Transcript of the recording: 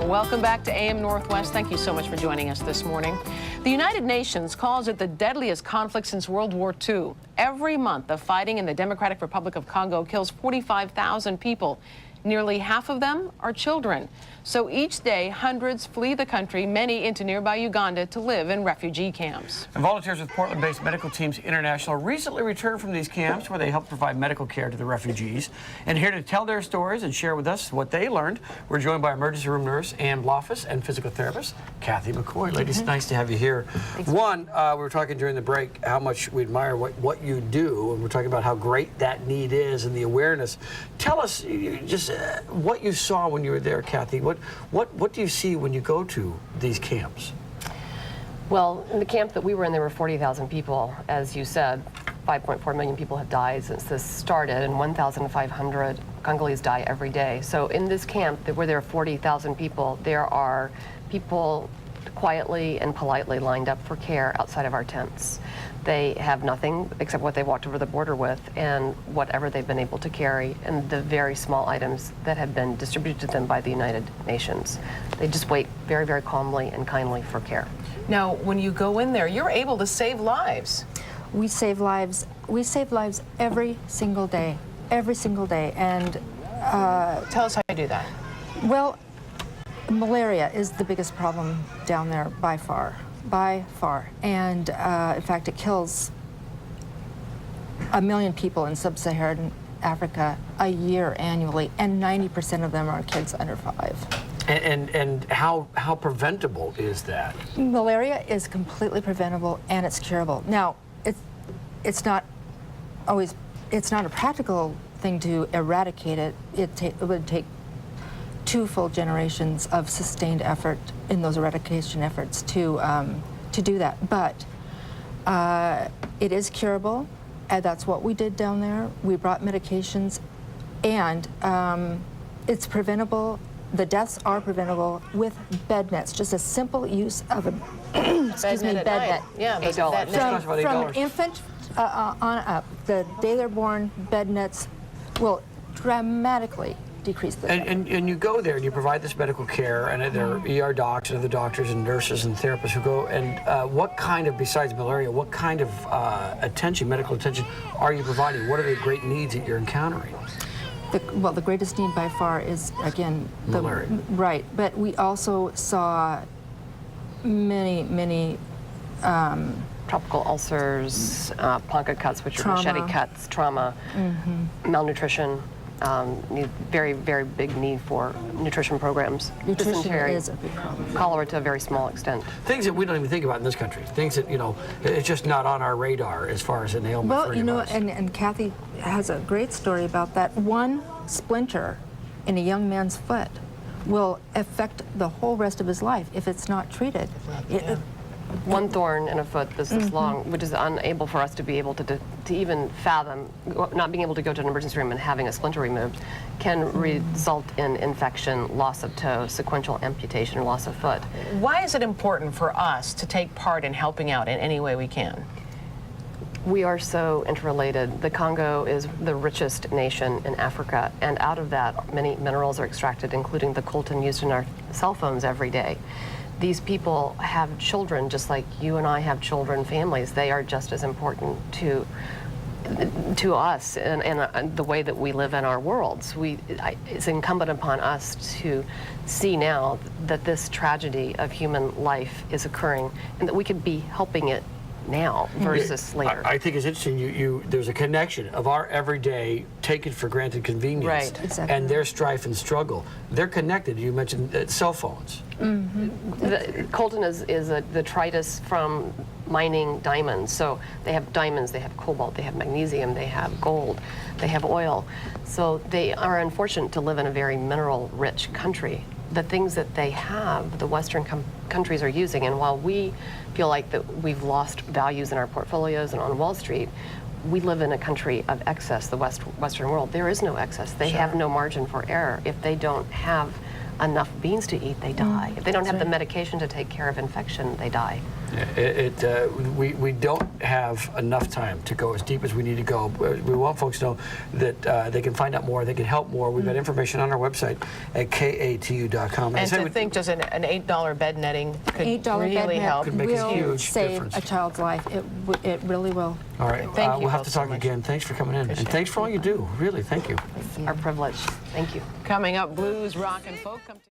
Welcome back to AM Northwest. Thank you so much for joining us this morning. The United Nations calls it the deadliest conflict since World War II. Every month, the fighting in the Democratic Republic of Congo kills 45,000 people. Nearly half of them are children. So each day, hundreds flee the country, many into nearby Uganda, to live in refugee camps. And volunteers with Portland-based Medical Teams International recently returned from these camps where they help provide medical care to the refugees. And here to tell their stories and share with us what they learned, we're joined by emergency room nurse Ann Bloffus and physical therapist Kathi McCoy. Ladies, nice to have you here. Thanks. One, we were talking during the break how much we admire what you do, and we're talking about how great that need is and the awareness. Tell us just what you saw when you were there, Kathi. What do you see when you go to these camps? Well, in the camp that we were in, there were 40,000 people. As you said, 5.4 million people have died since this started, and 1,500 Congolese die every day. So in this camp, where there are 40,000 people, there are people quietly and politely lined up for care outside of our tents. They have nothing except what they walked over the border with and whatever they've been able to carry and the very small items that have been distributed to them by the United Nations. They just wait very, very calmly and kindly for care. Now, when you go in there, you're able to save lives. We save lives. We save lives every single day. Every single day. And Tell us how you do that. well, malaria is the biggest problem down there by far. By far. And in fact, it kills 1 million people in sub-Saharan Africa a year annually, and 90% of them are kids under 5. And how preventable is that? Malaria is completely preventable and it's curable. Now, it's not a practical thing to eradicate it. It would take 2 full generations of sustained effort in those eradication efforts to do that. But it is curable, and that's what we did down there. We brought medications, and it's preventable. The deaths are preventable with bed nets. Just a simple use of a excuse me, bed net. Yeah, $8. From infant on up, the day they're born, bed nets will dramatically decrease the And you go there and you provide this medical care, and there are ER docs and other doctors and nurses and therapists who go, and what kind of, besides malaria, what kind of attention, medical attention, are you providing? What are the great needs that you're encountering? Well, the greatest need by far is, again, the malaria. Right, but we also saw many Tropical ulcers, plunca cuts, which Trauma. are machete cuts, trauma, malnutrition, very, very big need for nutrition programs. nutrition Dysentery, is a big problem. cholera to a very small extent. Things that we don't even think about in this country. Things that, you know, it's just not on our radar as far as an ailment for Well, any you know, of us. and Kathi has a great story about that. One splinter in a young man's foot will affect the whole rest of his life if it's not treated. One thorn in a foot that's this long, which is unable for us to be able to even fathom, not being able to go to an emergency room and having a splinter removed, can result in infection, loss of toe, sequential amputation, loss of foot. Why is it important for us to take part in helping out in any way we can? We are so interrelated. The Congo is the richest nation in Africa, and out of that, many minerals are extracted, including the coltan used in our cell phones every day. These people have children just like you and I have children, families. They are just as important to us and the way that we live in our worlds. It's incumbent upon us to see now that this tragedy of human life is occurring and that we could be helping it now versus later. I think it's interesting, there's a connection of our everyday taken for granted convenience Right. Exactly. and their strife and struggle. They're connected. You mentioned cell phones. The coltan is the detritus from mining diamonds. So they have diamonds, they have cobalt, they have magnesium, they have gold, they have oil. So they are unfortunate to live in a very mineral-rich country. The things that they have, the Western countries are using, and while we feel like that we've lost values in our portfolios and on Wall Street, we live in a country of excess, the Western world. There is no excess. They have no margin for error. If they don't have enough beans to eat, they die. If they don't have the medication to take care of infection, they die. We don't have enough time to go as deep as we need to go. We want folks to know that they can find out more, they can help more. We've got information on our website at KATU.com. And to think just an $8 bed netting could $8 really bed net help. Could make a will huge save difference. a child's life. It really will. All right, Thank you we'll have both to so talk much. again. Thanks for coming in, Appreciate and thanks for all you do. Really, thank you. It's our privilege. Thank you. Coming up, blues, rock, and folk come to